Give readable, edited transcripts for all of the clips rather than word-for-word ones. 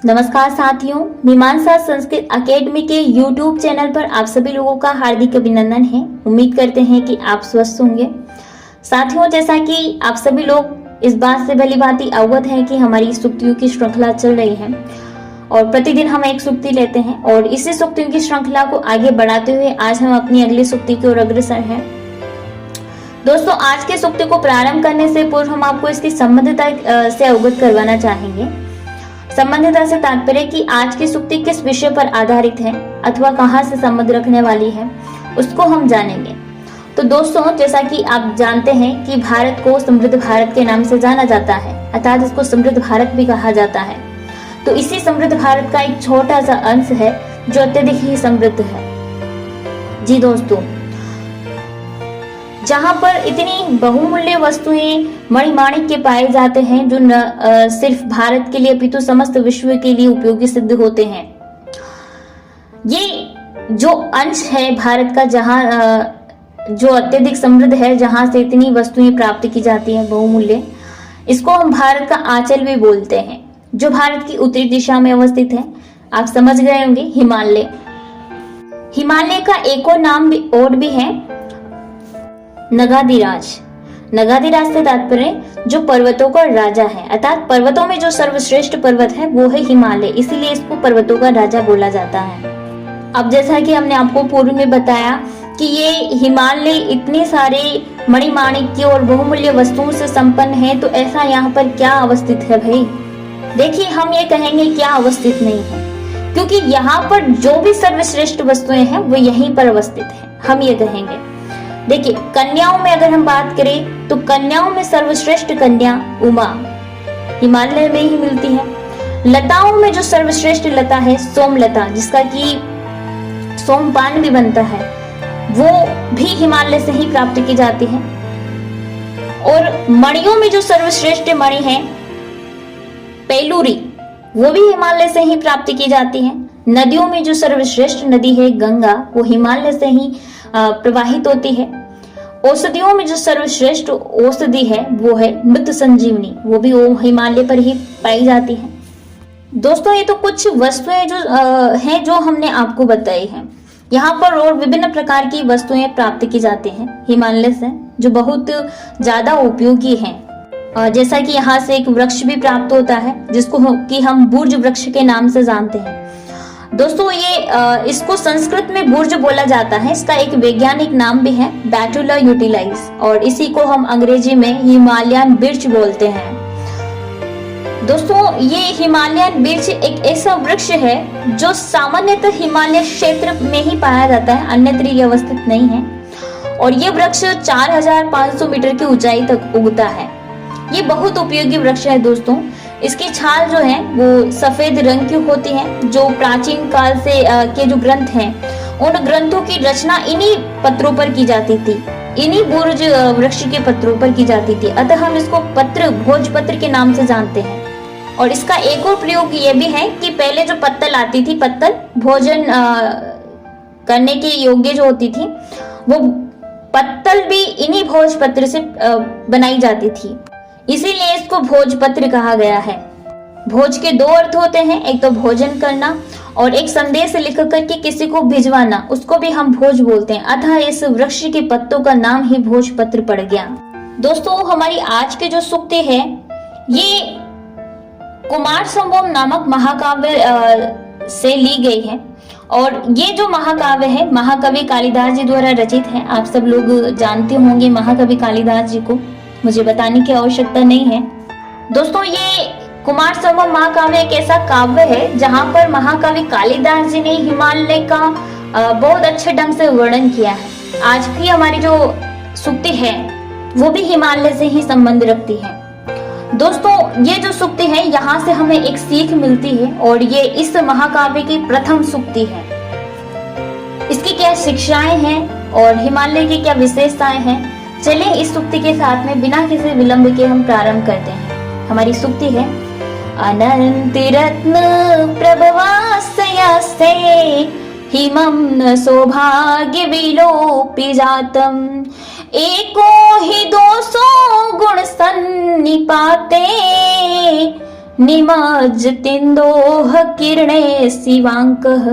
नमस्कार साथियों, मीमांसा संस्कृत अकेडमी के YouTube चैनल पर आप सभी लोगों का हार्दिक अभिनंदन है। उम्मीद करते हैं कि आप स्वस्थ होंगे। साथियों, जैसा कि आप सभी लोग इस बात से भली भांति अवगत हैं कि हमारी सूक्तियों की श्रृंखला चल रही है और प्रतिदिन हम एक सूक्ति लेते हैं और इसी सूक्तियों की श्रृंखला को आगे बढ़ाते हुए आज हम अपनी अगली सूक्ति की ओर अग्रसर हैं। दोस्तों, आज के सूक्ति को प्रारंभ करने से पूर्व हम आपको इसकी संबंधिता से अवगत करवाना चाहेंगे। संबंधिता से तात्पर्य कि आज की सूक्ति किस विषय पर आधारित है अथवा कहां से संबंध रखने वाली है, उसको हम जानेंगे। तो दोस्तों, जैसा कि आप जानते हैं कि भारत को समृद्ध भारत के नाम से जाना जाता है, अर्थात इसको समृद्ध भारत भी कहा जाता है। तो इसी समृद्ध भारत का एक छोटा सा अंश है जो अत्यधिक ही समृद्ध है। जी दोस्तों, जहां पर इतनी बहुमूल्य वस्तुएं मणिमाणिक के पाए जाते हैं जो न सिर्फ भारत के लिए अपितु समस्त विश्व के लिए उपयोगी सिद्ध होते हैं। ये जो अंश है भारत का, जहां जो अत्यधिक समृद्ध है, जहां से इतनी वस्तुएं प्राप्त की जाती हैं बहुमूल्य, इसको हम भारत का आंचल भी बोलते हैं, जो भारत की उत्तरी दिशा में अवस्थित है। आप समझ गए होंगे, हिमालय। हिमालय का एक और नाम भी है नगाधिराज। नगाधिराज से तात्पर्य जो पर्वतों का राजा है, अर्थात पर्वतों में जो सर्वश्रेष्ठ पर्वत है वो है हिमालय, इसीलिए इसको पर्वतों का राजा बोला जाता है। अब जैसा कि हमने आपको पूर्व में बताया कि ये हिमालय इतने सारे मणिमाणिक्य और बहुमूल्य वस्तुओं से संपन्न है, तो ऐसा यहाँ पर क्या अवस्थित है भाई? देखिए, हम ये कहेंगे क्या अवस्थित नहीं है, क्योंकि यहाँ पर जो भी सर्वश्रेष्ठ वस्तुएं हैं वो यहीं पर अवस्थित है, हम ये कहेंगे। देखिए, कन्याओं में अगर हम बात करें तो कन्याओं में सर्वश्रेष्ठ कन्या उमा हिमालय में ही मिलती है। लताओं में जो सर्वश्रेष्ठ लता है सोमलता, जिसका कि सोमपान भी बनता है, वो भी हिमालय से ही प्राप्त की जाती है। और मणियों में जो सर्वश्रेष्ठ मणि है पेलूरी, वो भी हिमालय से ही प्राप्त की जाती है। नदियों में जो सर्वश्रेष्ठ नदी है गंगा, वो हिमालय से ही प्रवाहित होती है। औषधियों में जो सर्वश्रेष्ठ औषधि है वो है मृत संजीवनी, वो भी हिमालय पर ही पाई जाती है। दोस्तों, ये तो कुछ वस्तुएं जो हैं जो हमने आपको बताई हैं। यहाँ पर और विभिन्न प्रकार की वस्तुएं प्राप्त की जाती हैं हिमालय से, जो बहुत ज्यादा उपयोगी हैं। जैसा कि यहाँ से एक वृक्ष भी प्राप्त होता है जिसको कि हम बुर्ज वृक्ष के नाम से जानते हैं। दोस्तों, ये इसको संस्कृत में बुर्ज बोला जाता है। इसका एक वैज्ञानिक नाम भी है बैटुला यूटिलाइज, और इसी को हम अंग्रेजी में हिमालयन बिर्च बोलते हैं। दोस्तों, ये हिमालयन बिर्च एक ऐसा वृक्ष है जो सामान्यतः हिमालय क्षेत्र में ही पाया जाता है, अन्यत्र ये अवस्थित नहीं है। और ये वृक्ष 4500 मीटर की ऊंचाई तक उगता है। ये बहुत उपयोगी वृक्ष है दोस्तों। इसकी छाल जो है वो सफेद रंग की होती है। जो प्राचीन काल से के जो ग्रंथ हैं, उन ग्रंथों की रचना इन्हीं पत्रों पर की जाती थी, इन्हीं बुर्ज वृक्ष के पत्रों पर की जाती थी। अतः हम इसको पत्र, भोजपत्र के नाम से जानते हैं। और इसका एक और प्रयोग ये भी है कि पहले जो पत्तल आती थी, पत्तल भोजन करने के योग्य जो होती थी, वो पत्तल भी इन्हीं भोजपत्र से बनाई जाती थी, इसीलिए इसको भोजपत्र कहा गया है। भोज के दो अर्थ होते हैं, एक तो भोजन करना और एक संदेश लिख करके किसी को भिजवाना, उसको भी हम भोज बोलते हैं। अतः इस वृक्ष के पत्तों का नाम ही भोजपत्र पड़ गया। दोस्तों, हमारी आज की जो सूक्ति है ये कुमार संभव नामक महाकाव्य से ली गई है। और ये जो महाकाव्य है महाकवि कालिदास जी द्वारा रचित है। आप सब लोग जानते होंगे महाकवि कालिदास जी को, मुझे बताने की आवश्यकता नहीं है। दोस्तों, ये कुमार संभव महाकाव्य एक ऐसा काव्य है जहां पर महाकवि कालिदास जी ने हिमालय का बहुत अच्छे ढंग से वर्णन किया है। आज की हमारी जो सूक्ति है वो भी हिमालय से ही संबंध रखती है। दोस्तों, ये जो सूक्ति है यहाँ से हमें एक सीख मिलती है और ये इस महाकाव्य की प्रथम सूक्ति है। इसकी क्या शिक्षाएं हैं और हिमालय की क्या विशेषताएं हैं, चलिए इस सूक्ति के साथ में बिना किसी विलंब के हम प्रारंभ करते हैं। हमारी सूक्ति है अनंत रत्न प्रभवास्यस्ते हिमं न सौभाग्य विलोपि जातम एको हि दोषो गुण सन्निपाते निमज्जतिन्दोः किरणे शिवाङ्कः,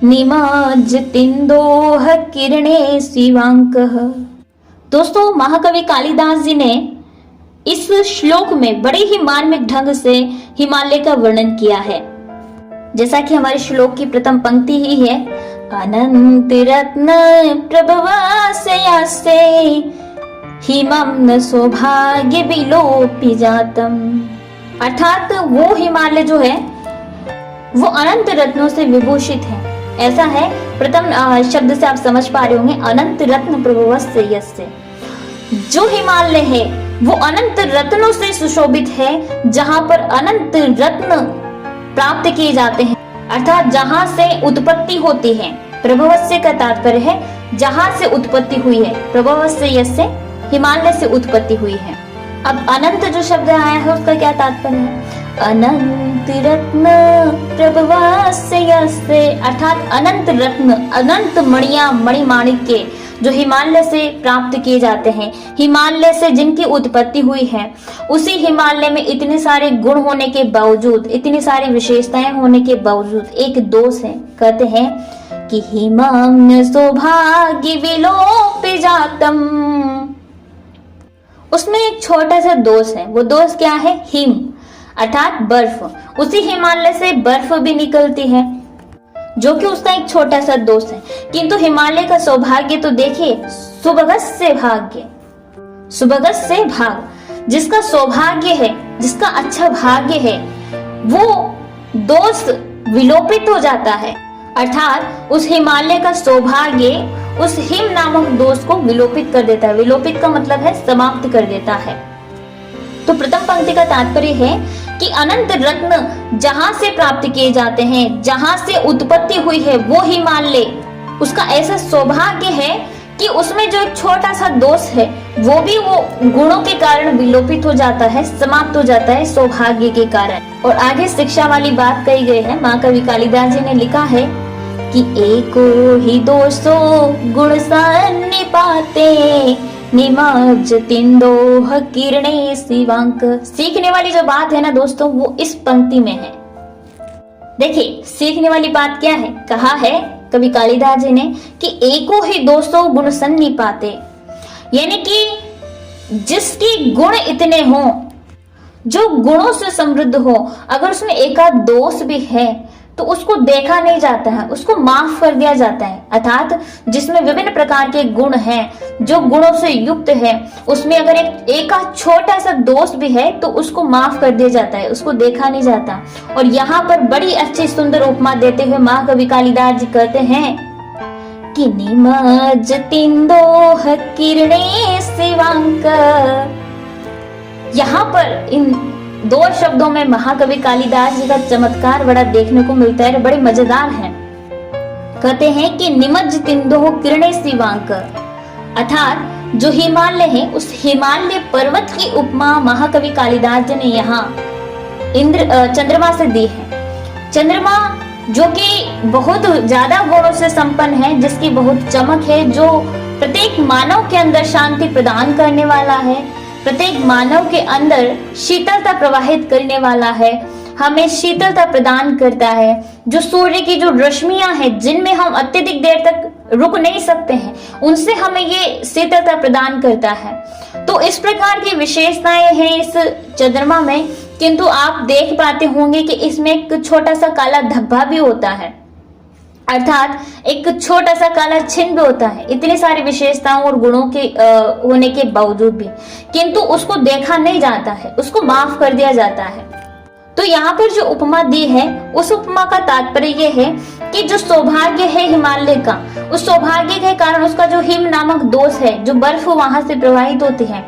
निमज्जतिन्दोः किरणे शिवाङ्कः। दोस्तों, महाकवि कालिदास जी ने इस श्लोक में बड़े ही मार्मिक ढंग से हिमालय का वर्णन किया है। जैसा कि हमारे श्लोक की प्रथम पंक्ति ही है, अनंत रत्न प्रभवास्यास्ते हिमं न सौभाग्य विलोपि जातम। अर्थात वो हिमालय जो है वो अनंत रत्नों से विभूषित है। ऐसा है, प्रथम शब्द से आप समझ पा रहे होंगे, अनंत रत्न प्रभवस्य। जो हिमालय है वो अनंत रत्नों से सुशोभित है, जहां पर अनंत रत्न प्राप्त किए जाते हैं, अर्थात जहां से उत्पत्ति होती है। प्रभवस्य का तात्पर्य है जहां से उत्पत्ति हुई है, प्रभवस्य से हिमालय से उत्पत्ति हुई है। अब अनंत जो शब्द आया है उसका क्या तात्पर्य है? अनंत रत्न प्रभवास्यस्ते, अर्थात अनंत रत्न, अनंत मणियां, मणिमाणिक्य जो हिमालय से प्राप्त किए जाते हैं, हिमालय से जिनकी उत्पत्ति हुई है, उसी हिमालय में इतने सारे गुण होने के बावजूद, इतनी सारी विशेषताएं होने के बावजूद एक दोष है। कहते हैं कि हिमं सौभाग्य विलोपि जातम, उसमें एक छोटा सा दोष है। वो दोष क्या है? हिम अर्थात बर्फ। उसी हिमालय से बर्फ भी निकलती है, जो कि उसका एक छोटा सा दोष है। किंतु हिमालय का सौभाग्य तो देखिए, सुभगस्य भाग्य, सुभगस्य भाग, जिसका सौभाग्य है, जिसका अच्छा भाग्य है, वो दोष विलोपित हो जाता है। अर्थात उस हिमालय का सौभाग्य उस हिम नामक दोष को विलोपित कर देता है। विलोपित का मतलब है समाप्त कर देता है। तो प्रथम पंक्ति का तात्पर्य है कि अनंत रत्न जहां से प्राप्त किए जाते हैं, जहां से उत्पत्ति हुई है वो हिमालय, उसका ऐसा सौभाग्य है कि उसमें जो एक छोटा सा दोष है वो भी वो गुणों के कारण विलोपित हो जाता है, समाप्त हो जाता है सौभाग्य के कारण। और आगे शिक्षा वाली बात कही गई है। महाकवि कालिदास जी ने लिखा है कि एको ही दोषो गुण सन्निपाते निमज्जतिन्दोः किरणे शिवांक। सीखने वाली जो बात है ना दोस्तों, वो इस पंक्ति में है। देखिए, सीखने वाली बात क्या है? कहा है कवि कालिदास जी ने कि एको ही दोषो गुण सन्निपाते, यानी कि जिसके गुण इतने हों, जो गुणों से समृद्ध हो, अगर उसमें एकाध दोष भी है तो उसको देखा नहीं जाता है, उसको माफ कर दिया जाता है। अर्थात जिसमें विभिन्न प्रकार के गुण हैं, जो गुणों से युक्त है, उसमें अगर एक छोटा सा दोष भी है तो उसको माफ कर दिया जाता है, उसको देखा नहीं जाता। और यहाँ पर बड़ी अच्छी सुंदर उपमा देते हुए महाकवि कालिदास जी कहते हैं कि निमज्जतिन्दोः किरणे शिवांक। यहाँ पर इन दो शब्दों में महाकवि कालिदास जी का चमत्कार बड़ा देखने को मिलता है, बड़े मजेदार है। कहते हैं कि निमज्जतिन्दोः किरणे शिवांक, अर्थात जो हिमालय है उस हिमालय पर्वत की उपमा महाकवि कालिदास जी ने यहाँ चंद्रमा से दी है। चंद्रमा जो कि बहुत ज्यादा गुणों से संपन्न है, जिसकी बहुत चमक है, जो प्रत्येक मानव के अंदर शांति प्रदान करने वाला है, प्रत्येक मानव के अंदर शीतलता प्रवाहित करने वाला है, हमें शीतलता प्रदान करता है। जो सूर्य की जो रश्मियां हैं, जिनमें हम अत्यधिक देर तक रुक नहीं सकते हैं, उनसे हमें ये शीतलता प्रदान करता है। तो इस प्रकार की विशेषताएं हैं इस चंद्रमा में। किंतु आप देख पाते होंगे कि इसमें एक छोटा सा काला धब्बा भी होता है, अर्थात एक छोटा सा काला चिन्ह भी होता है, इतनी सारी विशेषताओं और गुणों के होने के बावजूद भी, किंतु उसको देखा नहीं जाता है, उसको माफ कर दिया जाता है। तो यहाँ पर जो उपमा दी है, उस उपमा का तात्पर्य ये है कि जो सौभाग्य है हिमालय का, उस सौभाग्य के कारण उसका जो हिम नामक दोष है, जो बर्फ वहां से प्रवाहित होती है,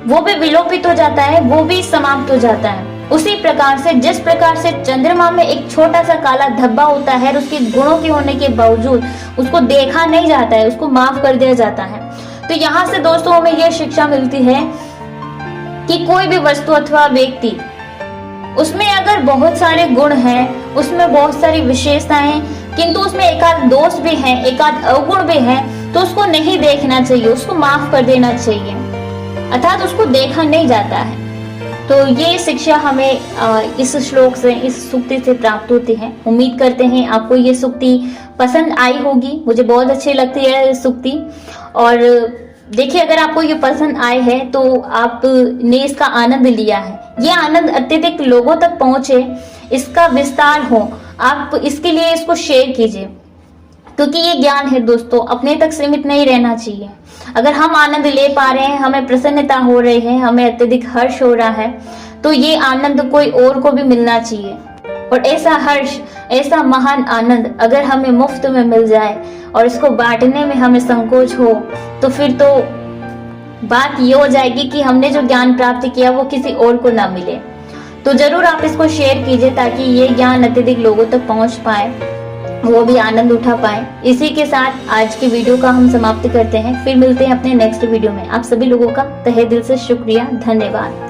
वो भी विलोपित हो जाता है, वो भी समाप्त हो जाता है। उसी प्रकार से जिस प्रकार से चंद्रमा में एक छोटा सा काला धब्बा होता है और उसके गुणों के होने के बावजूद उसको देखा नहीं जाता है, उसको माफ कर दिया जाता है। तो यहाँ से दोस्तों हमें यह शिक्षा मिलती है कि कोई भी वस्तु अथवा व्यक्ति, उसमें अगर बहुत सारे गुण हैं, उसमें बहुत सारी विशेषताएं, किंतु उसमें एकाध दोष भी है, एकाध अवगुण भी है, तो उसको नहीं देखना चाहिए, उसको माफ कर देना चाहिए, अर्थात उसको देखा नहीं जाता है। तो ये शिक्षा हमें इस श्लोक से, इस सूक्ति से प्राप्त होती है। उम्मीद करते हैं आपको ये सूक्ति पसंद आई होगी। मुझे बहुत अच्छी लगती है सूक्ति। और देखिए, अगर आपको ये पसंद आए है तो आपने इसका आनंद लिया है, ये आनंद अत्यधिक लोगों तक पहुंचे, इसका विस्तार हो, आप इसके लिए इसको शेयर कीजिए, क्योंकि ये ज्ञान है दोस्तों, अपने तक सीमित नहीं रहना चाहिए। अगर हम आनंद ले पा रहे हैं, हमें प्रसन्नता हो रही है, हमें अत्यधिक हर्ष हो रहा है, तो ये आनंद कोई और को भी मिलना चाहिए। और ऐसा हर्ष, ऐसा महान आनंद अगर हमें मुफ्त में मिल जाए और इसको बांटने में हमें संकोच हो, तो फिर तो बात ये हो जाएगी कि हमने जो ज्ञान प्राप्त किया वो किसी और को ना मिले। तो जरूर आप इसको शेयर कीजिए ताकि ये ज्ञान अत्यधिक लोगों तक पहुंच पाए, वो भी आनंद उठा पाए। इसी के साथ आज की वीडियो का हम समाप्त करते हैं। फिर मिलते हैं अपने नेक्स्ट वीडियो में। आप सभी लोगों का तहे दिल से शुक्रिया, धन्यवाद।